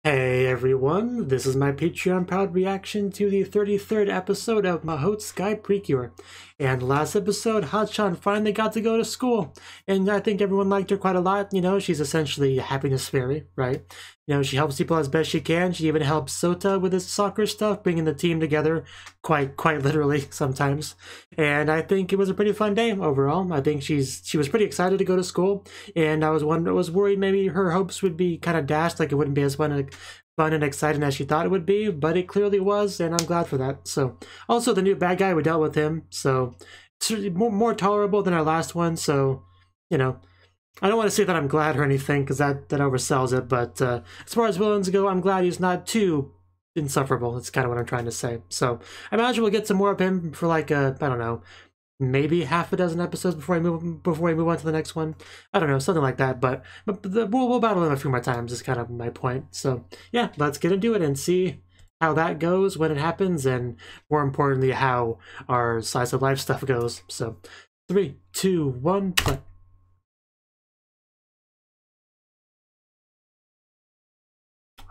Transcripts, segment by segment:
Hey everyone, this is my Patreon proud reaction to the 33rd episode of Mahoutsukai Precure. And last episode, Hachan finally got to go to school. And I think everyone liked her quite a lot. You know, she's essentially a happiness fairy, right? You know, she helps people as best she can. She even helps Sota with his soccer stuff, bringing the team together quite literally sometimes. And I think it was a pretty fun day overall. I think she was pretty excited to go to school. And I was worried maybe her hopes would be kind of dashed, like it wouldn't be as fun and exciting as she thought it would be, but it clearly was, and I'm glad for that. So, also the new bad guy, we dealt with him, so it's more tolerable than our last one. So, you know, I don't want to say that I'm glad or anything because that oversells it. But as far as villains go, I'm glad he's not too insufferable. That's kind of what I'm trying to say. So I imagine we'll get some more of him for like I don't know, maybe half a dozen episodes before we move on to the next one. I don't know, something like that. But we'll battle him a few more times is kind of my point. So yeah, let's get into it and see how that goes when it happens, and more importantly, how our slice of life stuff goes. So 3, 2, 1, play.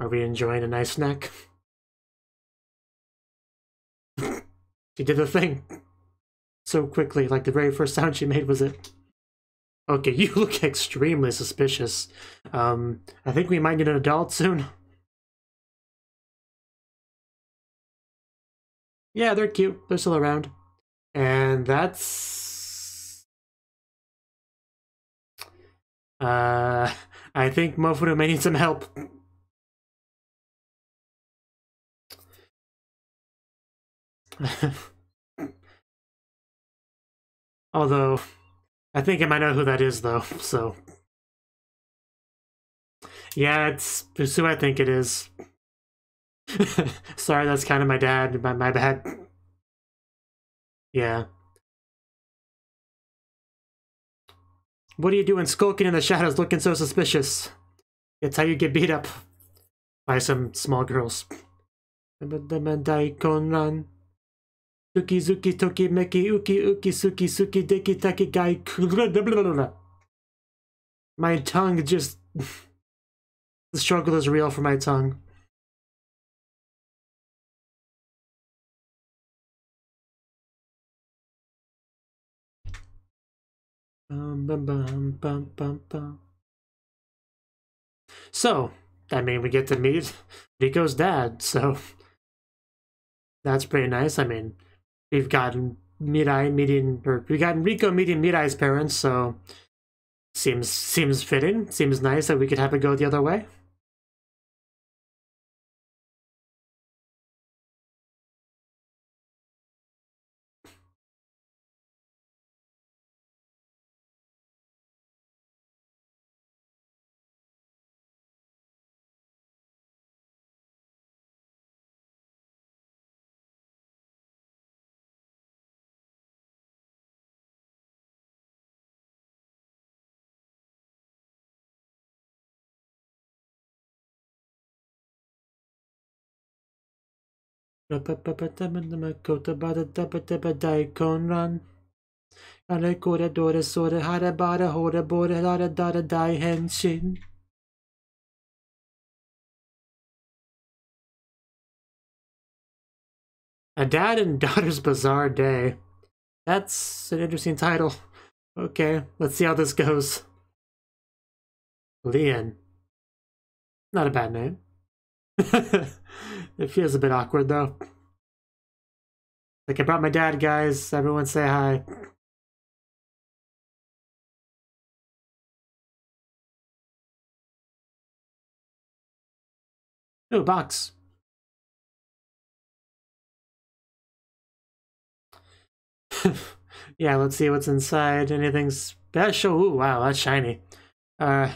Are we enjoying a nice snack? She did the thing so quickly, like the very first sound she made was it. Okay, you look extremely suspicious. I think we might need an adult soon. Yeah, they're cute. They're still around. And that's... I think Mofuro may need some help. Although, I think I might know who that is, though, so... Yeah, it's Pusu, I think it is. Sorry, that's kind of my dad. My bad. Yeah. What are you doing skulking in the shadows looking so suspicious? It's how you get beat up by some small girls. Daikon-ran. Uki zuki toki meki uki uki suki suki deki taki gai. My tongue just... The struggle is real for my tongue. So, I mean, we get to meet Rico's dad, so that's pretty nice. I mean, we've gotten Mirai meeting, or we've gotten Rico meeting Mirai's parents, so seems fitting. Seems nice that we could have it go the other way. Daikon-ran. Anakora sora harabara hora bora dada dada dai henshin. A Dad and Daughter's Bizarre Day. That's an interesting title. Okay, let's see how this goes. Lian. Not a bad name. It feels a bit awkward though. Like, I brought my dad, guys. Everyone say hi. Ooh, box. Yeah, let's see what's inside. Anything special? Ooh, wow, that's shiny. Uh,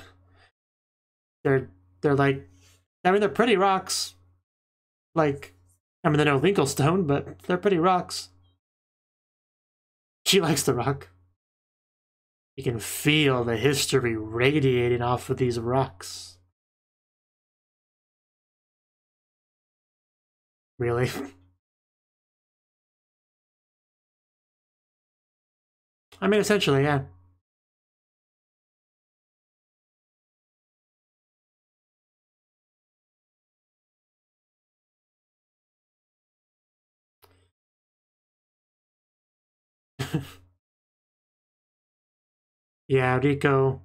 they're like, I mean, they're pretty rocks. Like, I mean, they're no Linklestone, but they're pretty rocks. She likes the rock. You can feel the history radiating off of these rocks. Really? I mean, essentially, yeah. Yeah, Riko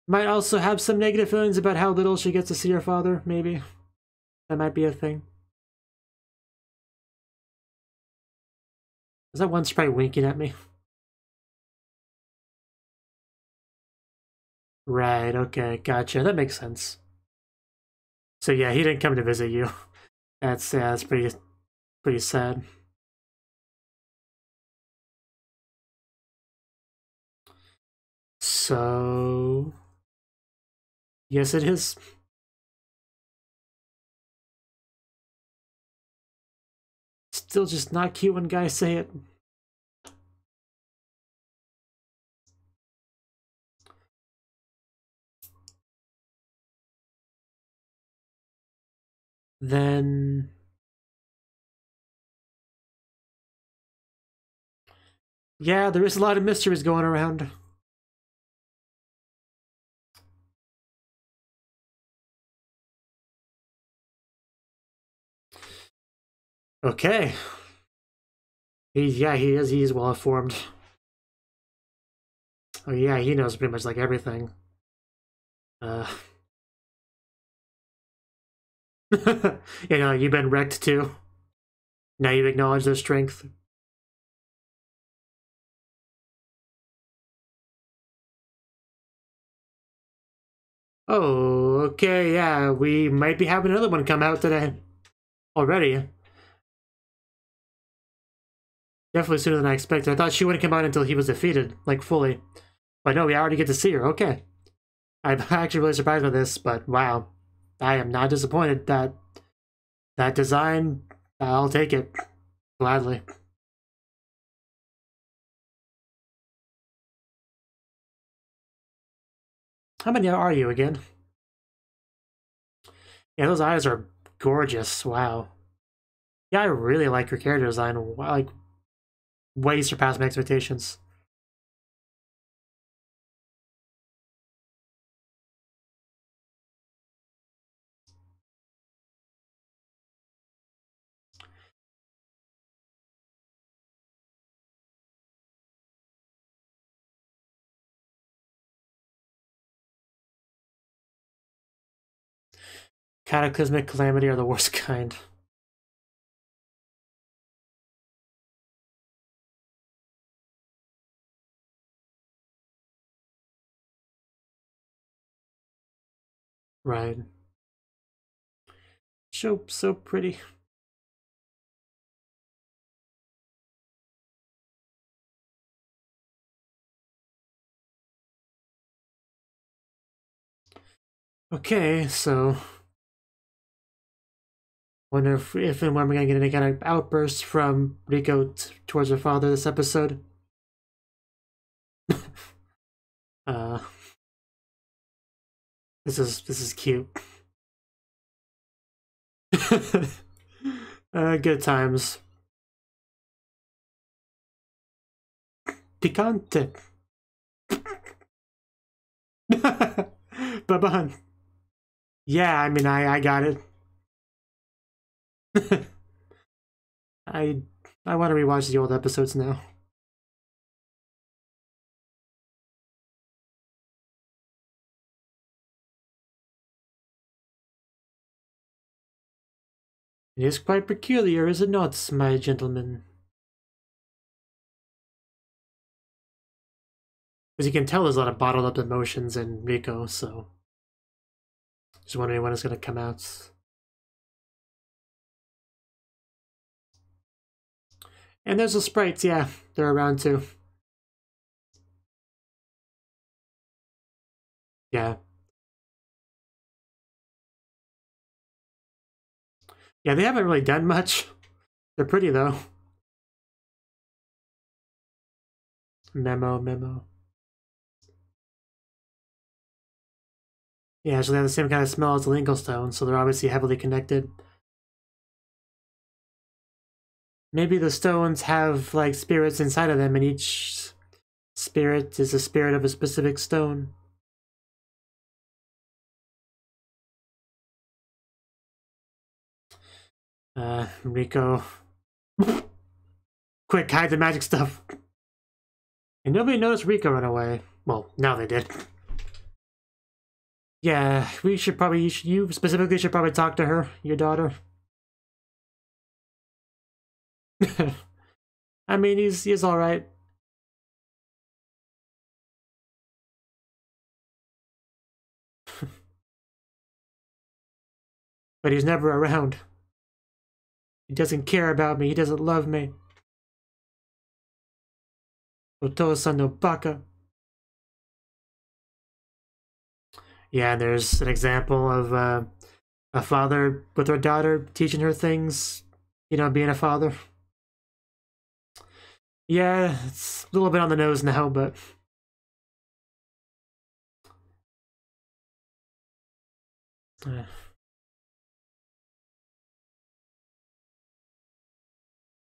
might also have some negative feelings about how little she gets to see her father, maybe. That might be a thing. Is that one sprite winking at me? Right, okay, gotcha. That makes sense. So yeah, he didn't come to visit you. That's pretty sad. So yes it is. Still just not cute when guys say it. Then yeah, there is a lot of mysteries going around. Okay. He's well informed. Oh yeah, he knows pretty much like everything. You know, you've been wrecked too. Now you acknowledge their strength. Oh, okay, yeah, we might be having another one come out today. Already. Definitely sooner than I expected. I thought she wouldn't come out until he was defeated, like, fully. But no, we already get to see her, okay. I'm actually really surprised by this, but wow. I am not disappointed that that design, I'll take it. Gladly. How many are you again? Yeah, those eyes are gorgeous. Wow. Yeah, I really like her character design. Like, way surpassed my expectations. Cataclysmic calamity are the worst kind. Right. So pretty. Okay, so wonder if and when we're gonna get any kind of outburst from Rico towards her father this episode. uh, this is cute. Good times. Picante. Baban. Yeah, I mean, I got it. I want to rewatch the old episodes now. It is quite peculiar, is it not, my gentleman? As you can tell, there's a lot of bottled up emotions in Rico, so just wondering when it's gonna come out. And there's the sprites, yeah, they're around too. Yeah. Yeah, they haven't really done much. They're pretty though. Memo. Yeah, so they have the same kind of smell as the lingual stone, so they're obviously heavily connected. Maybe the stones have like spirits inside of them, and each spirit is a spirit of a specific stone. Rico. Quick, hide the magic stuff. And nobody noticed Rika run away. Well, now they did. Yeah, we should probably, you specifically should probably talk to her, your daughter. I mean, he's alright. But he's never around. He doesn't care about me, he doesn't love me. Otosan no baka. Yeah, and there's an example of a father with her daughter teaching her things, you know, being a father. Yeah, it's a little bit on the nose now, but...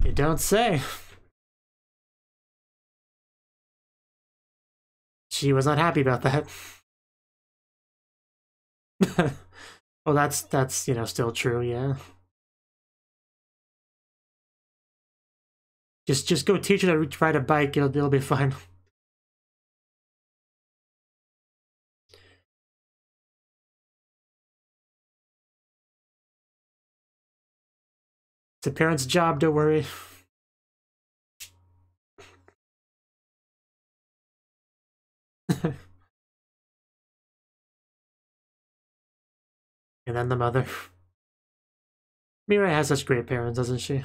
You don't say. She was not happy about that. Well, that's you know, still true, yeah. Just go teach her to ride a bike, it'll be fine. It's a parent's job, don't worry. And then the mother. Mirai has such great parents, doesn't she?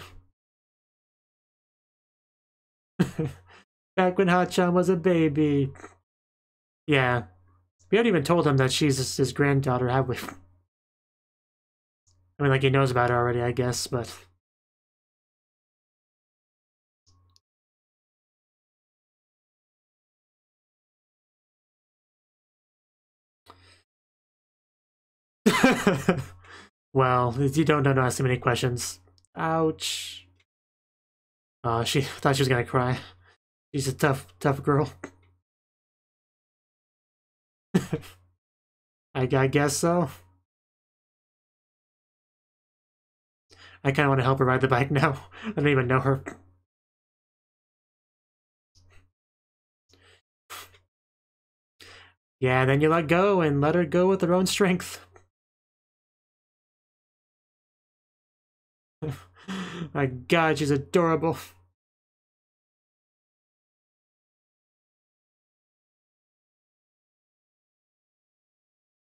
Back when Hachan was a baby. Yeah. We haven't even told him that she's his granddaughter, have we? I mean, like, he knows about her already, I guess, but... Well, you don't ask too many questions. Ouch. She thought she was gonna cry. She's a tough girl. I guess so. I kind of want to help her ride the bike now. I don't even know her. Yeah, then you let go and let her go with her own strength. My god, she's adorable.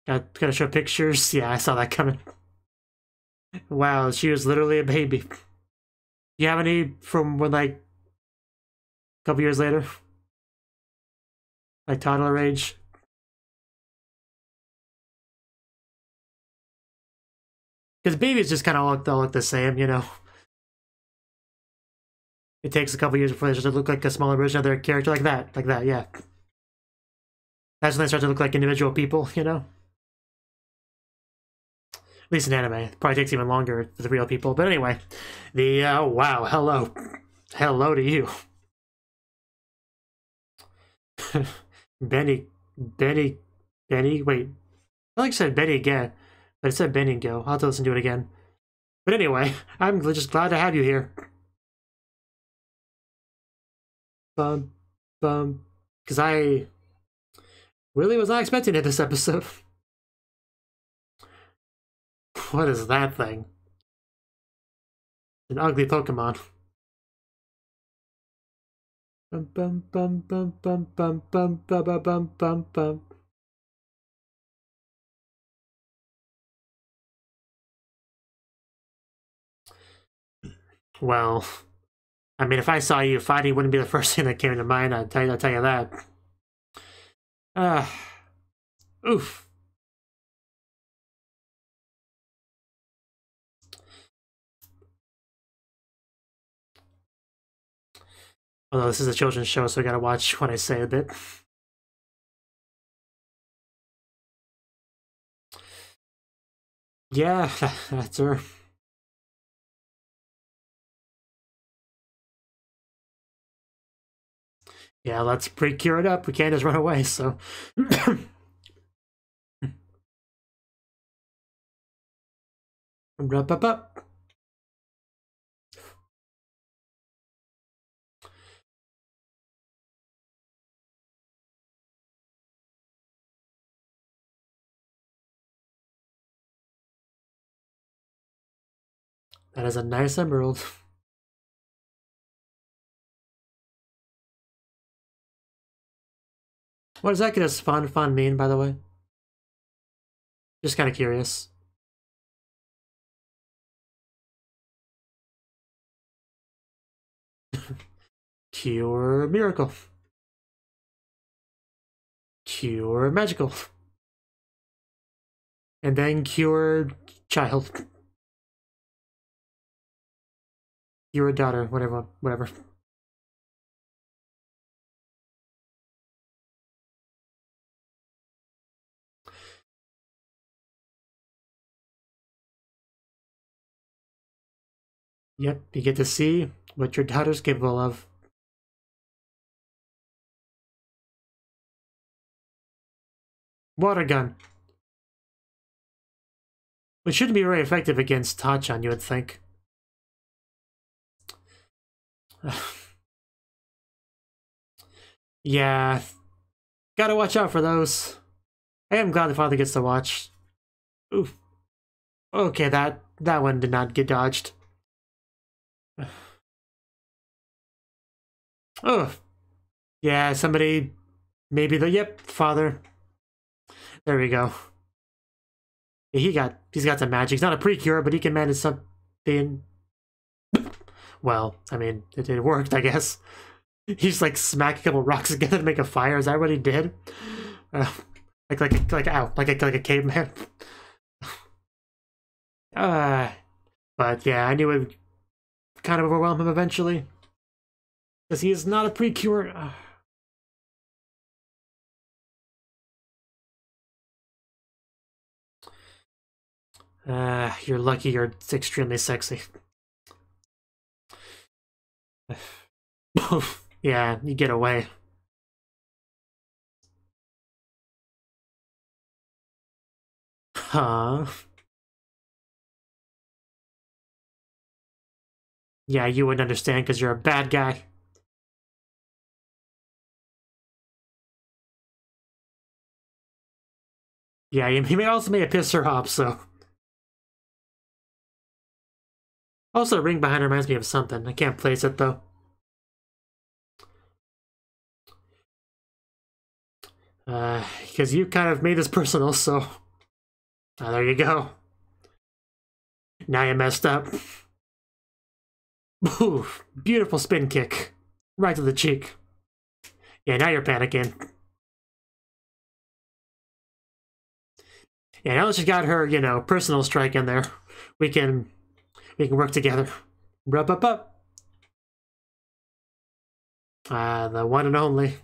Gotta show pictures. Yeah, I saw that coming. Wow, she was literally a baby. You have any from when, like, a couple years later? Like toddler age? Because babies just kind of all look the same, you know? It takes a couple years before they start to look like a smaller version of their character, like that, yeah. That's when they start to look like individual people, you know? At least in anime. It probably takes even longer for the real people. But anyway, wow, hello. Hello to you. Benny, wait. I like I said Benny again, but it said Benny go. I'll have to listen to it again. But anyway, I'm just glad to have you here. Because I really was not expecting it this episode. What is that thing? An ugly Pokemon. Well, I mean, if I saw you fighting, it wouldn't be the first thing that came to mind. I'll tell you that. Oof. Although this is a children's show, so I gotta watch what I say a bit. Yeah, that's her. Yeah, let's Precure it up. We can't just run away, so... Wrap up. That is a nice emerald. What does that get us fun mean, by the way? Just kind of curious. Cure miracle. Cure magical. And then cure child. Cure daughter, whatever. Yep, you get to see what your daughter's capable of. Water gun. Which shouldn't be very effective against Tachan, you would think. Yeah. Gotta watch out for those. I am glad the father gets to watch. Oof. Okay, that one did not get dodged. Oh. Yeah, somebody... Maybe the... Yep, father. There we go. He's got some magic. He's not a precure, but he can manage something. Well, I mean, it worked, I guess. He's like smack a couple rocks together to make a fire. Is that what he did? Like a caveman. But yeah, I knew it would kind of overwhelm him eventually, because he is not a precure. You're lucky you're extremely sexy. Yeah, you get away. Huh? Yeah, you wouldn't understand because you're a bad guy. Yeah, he may piss her off, so... Also, the ring behind her reminds me of something. I can't place it, though. Because you kind of made this personal, so... there you go. Now you messed up. Ooh, beautiful spin kick. Right to the cheek. Yeah, now you're panicking. Yeah, now that she's got her, you know, personal strike in there, we can work together. Rub up. The one and only.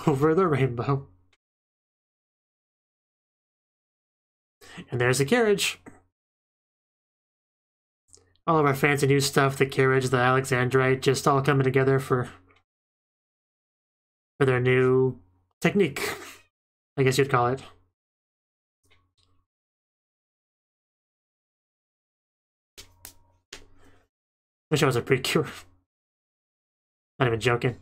Over the rainbow. And there's the carriage. All of our fancy new stuff, the carriage, the Alexandrite, just all coming together for their new technique, I guess you'd call it. Wish I was a precure. Not even joking.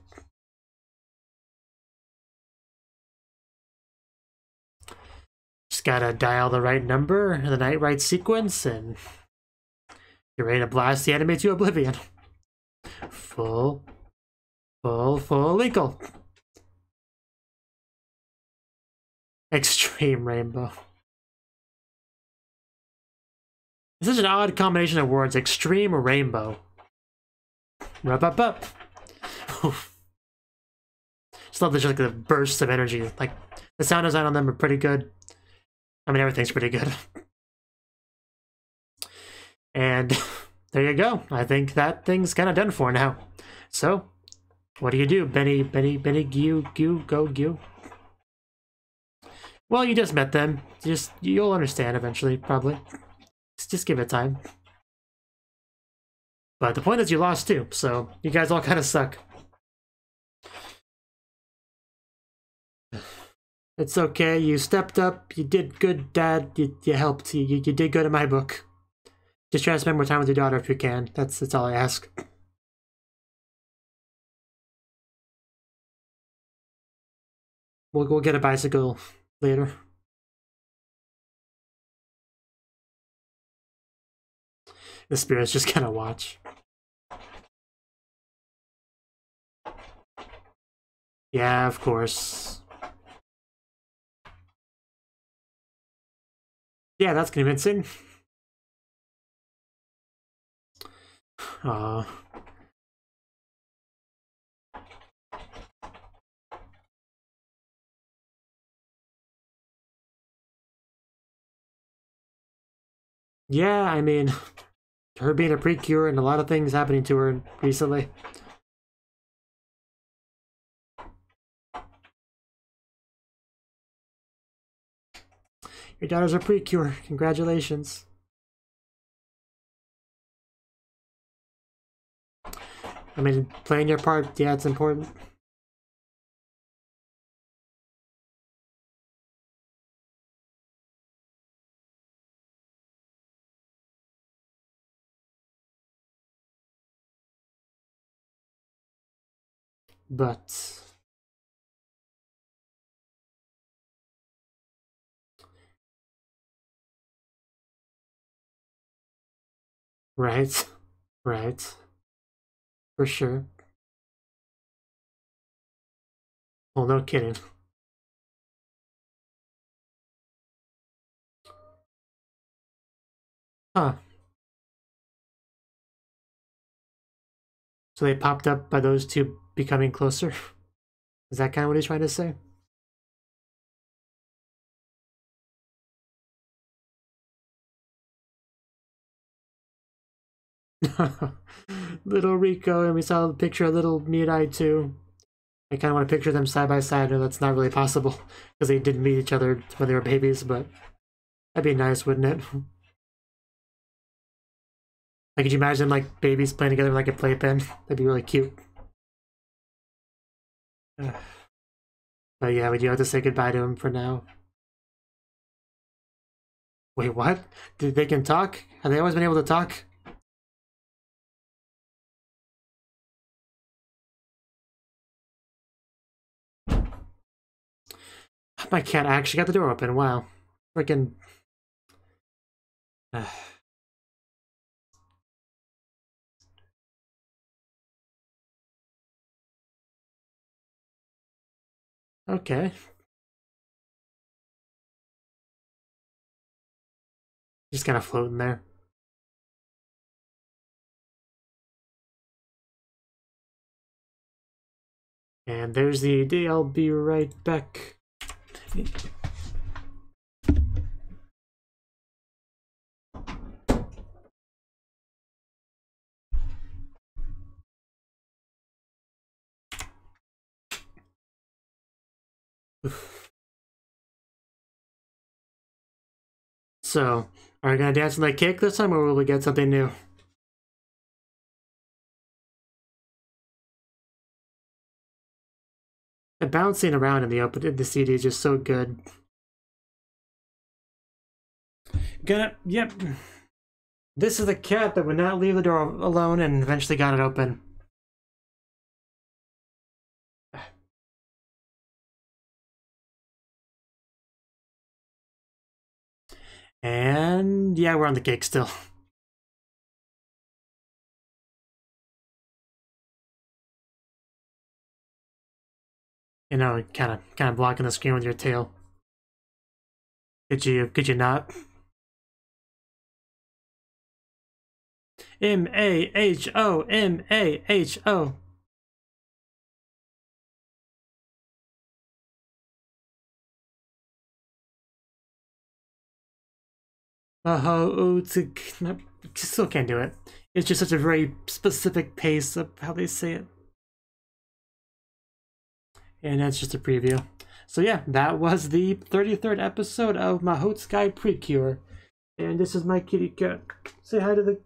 Just gotta dial the right number, the right sequence, and you're ready to blast the anime to oblivion. Full legal. Extreme rainbow. It's such an odd combination of words. Extreme rainbow. Rub up. Just love the the bursts of energy. Like the sound design on them are pretty good. I mean, everything's pretty good. And there you go. I think that thing's kind of done for now. So, what do you do, Benny, Gyuu, go Gyuu? Well, you just met them. You'll understand eventually, probably. Just give it time. But the point is you lost too, so you guys all kind of suck. It's okay, you stepped up, you did good, Dad, you helped, you did good in my book. Just try to spend more time with your daughter if you can. That's all I ask. We'll get a bicycle later. The spirits just kind of watch. Yeah, of course. Yeah, that's convincing. Yeah, I mean, her being a Precure and a lot of things happening to her recently. Your daughter's a Precure. Congratulations. I mean, playing your part, yeah, it's important. But right, right, for sure. Well, no kidding. Huh. So they popped up by those two becoming closer? Is that kind of what he's trying to say? Little Rico, and we saw a picture of little Mirai too. I kind of want to picture them side by side. No, that's not really possible because they didn't meet each other when they were babies, but that'd be nice, wouldn't it? Like, could you imagine like babies playing together like a playpen? That'd be really cute. But yeah, we do have to say goodbye to him for now. Wait, what? They can talk? Have they always been able to talk? My cat actually got the door open. Wow. Freaking. Okay. Just kind of floating there. And there's the AD. I'll be right back. So, are we gonna dance on that cake this time, or will we get something new? The bouncing around in the CD is just so good. Yep. This is the cat that would not leave the door alone and eventually got it open. And yeah, we're on the cake still. You know, kind of blocking the screen with your tail. Could you not? M-A-H-O, M-A-H-O. Mahoutsukai, still can't do it. It's just such a very specific pace of how they say it. And that's just a preview. So yeah, that was the 33rd episode of Mahoutsukai Precure. And this is my kitty cat. Say hi to the...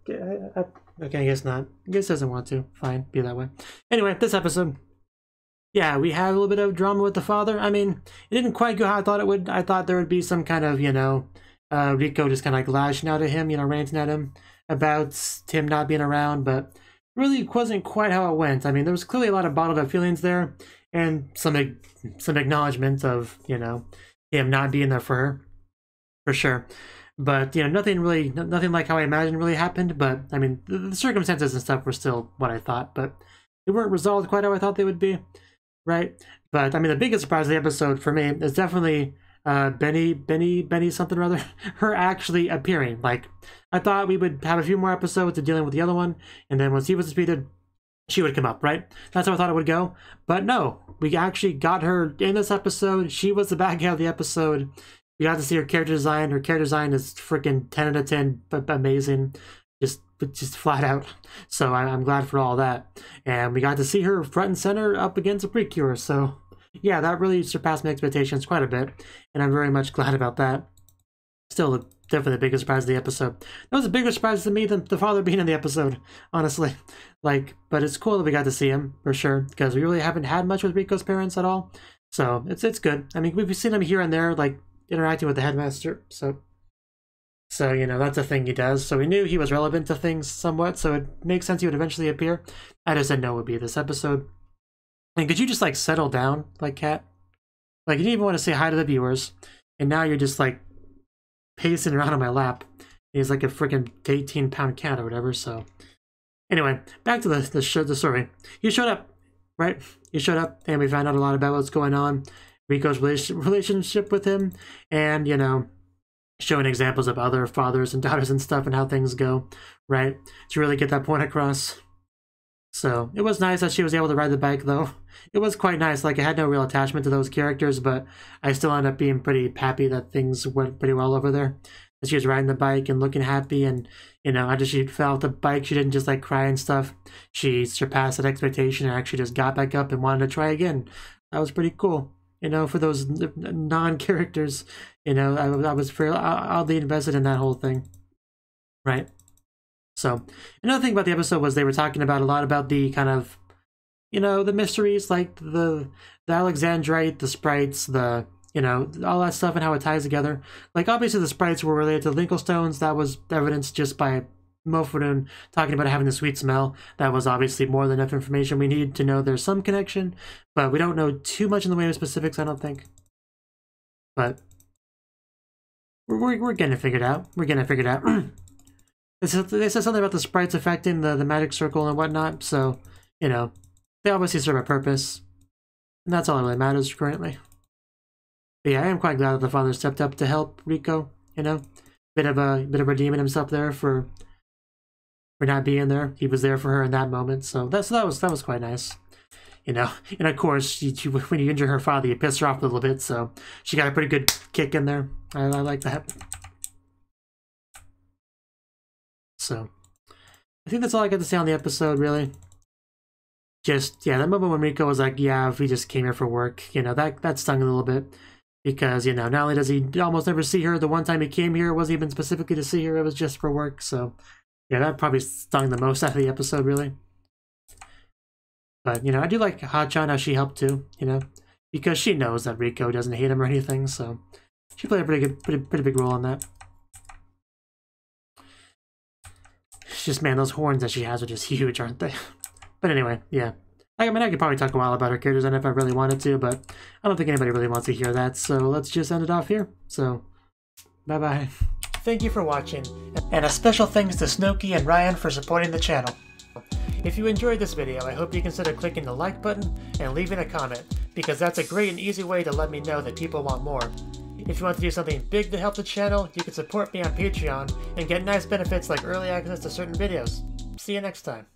okay, I guess not. I guess doesn't want to. Fine, be that way. Anyway, this episode. Yeah, we had a little bit of drama with the father. I mean, it didn't quite go how I thought it would. I thought there would be some kind of, you know, Rico just kind of like lashing out at him, you know, ranting at him about him not being around. But really wasn't quite how it went. I mean, there was clearly a lot of bottled up feelings there, and some acknowledgement of, you know, him not being there for her, for sure. But, you know, nothing like how I imagined really happened. But, I mean, the circumstances and stuff were still what I thought, but they weren't resolved quite how I thought they would be, right? But, I mean, the biggest surprise of the episode for me is definitely Benny something or other, her actually appearing. Like, I thought we would have a few more episodes of dealing with the other one, and then once he was defeated, she would come up, right? That's how I thought it would go. But no, we actually got her in this episode. She was the bad guy of the episode. We got to see her character design. Her character design is freaking 10 out of 10, but amazing. Just flat out. So I'm glad for all that. And we got to see her front and center up against a Precure. So yeah, that really surpassed my expectations quite a bit. And I'm very much glad about that. Still, definitely the biggest surprise of the episode. That was a bigger surprise to me than the father being in the episode, honestly. Like, but it's cool that we got to see him, for sure. Because we really haven't had much with Rico's parents at all. So it's good. I mean, we've seen him here and there, like, interacting with the headmaster, so you know, that's a thing he does. So we knew he was relevant to things somewhat, so it makes sense he would eventually appear. I just didn't know it would be this episode. And could you just, like, settle down, like, Cat? Like, you didn't even want to say hi to the viewers, and now you're just, like, pacing around on my lap. He's like a freaking 18-pound cat or whatever, so... Anyway, back to the story. He showed up, right? He showed up, and we found out a lot about what's going on. Rico's relationship with him, and, you know, showing examples of other fathers and daughters and stuff and how things go, right? To really get that point across. So, it was nice that she was able to ride the bike, though. It was quite nice. Like, I had no real attachment to those characters, but I still ended up being pretty happy that things went pretty well over there. That she was riding the bike and looking happy, and, you know, after she fell off the bike, she didn't just, like, cry and stuff. She surpassed that expectation and actually just got back up and wanted to try again. That was pretty cool. You know, for those non-characters, you know, I was fairly oddly invested in that whole thing, right? So, another thing about the episode was they were talking about a lot about the kind of, you know, the mysteries, like the Alexandrite, the sprites, the, you know, all that stuff and how it ties together. Like, obviously the sprites were related to Linkle Stones. That was evidenced just by Mofurun talking about having the sweet smell. That was obviously more than enough information we need to know there's some connection, but we don't know too much in the way of specifics, I don't think. But we're getting it figured out. We're getting it figured out. They said something about the sprites affecting the magic circle and whatnot, so, you know, they obviously serve a purpose, and that's all that really matters currently. But yeah, I am quite glad that the father stepped up to help Rico, you know. Bit of redeeming himself there for not being there. He was there for her in that moment, so that was quite nice, you know. And of course, when you injure her father, you piss her off a little bit, so she got a pretty good kick in there. I like that. So I think that's all I got to say on the episode, really. Just, yeah, that moment when Rico was like, yeah, we just came here for work, you know, that stung a little bit. Because, you know, not only does he almost never see her, the one time he came here wasn't even specifically to see her, it was just for work, so... Yeah, that probably stung the most out of the episode, really. But, you know, I do like Ha-chan, how she helped too, you know, because she knows that Rico doesn't hate him or anything, so she played a pretty big role in that. It's just, man, those horns that she has are just huge, aren't they? But anyway, yeah. I mean, I could probably talk a while about her characters and if I really wanted to, but I don't think anybody really wants to hear that, so let's just end it off here. So, bye-bye. Thank you for watching, and a special thanks to Cnouki and Ryan for supporting the channel. If you enjoyed this video, I hope you consider clicking the like button and leaving a comment, because that's a great and easy way to let me know that people want more. If you want to do something big to help the channel, you can support me on Patreon and get nice benefits like early access to certain videos. See you next time.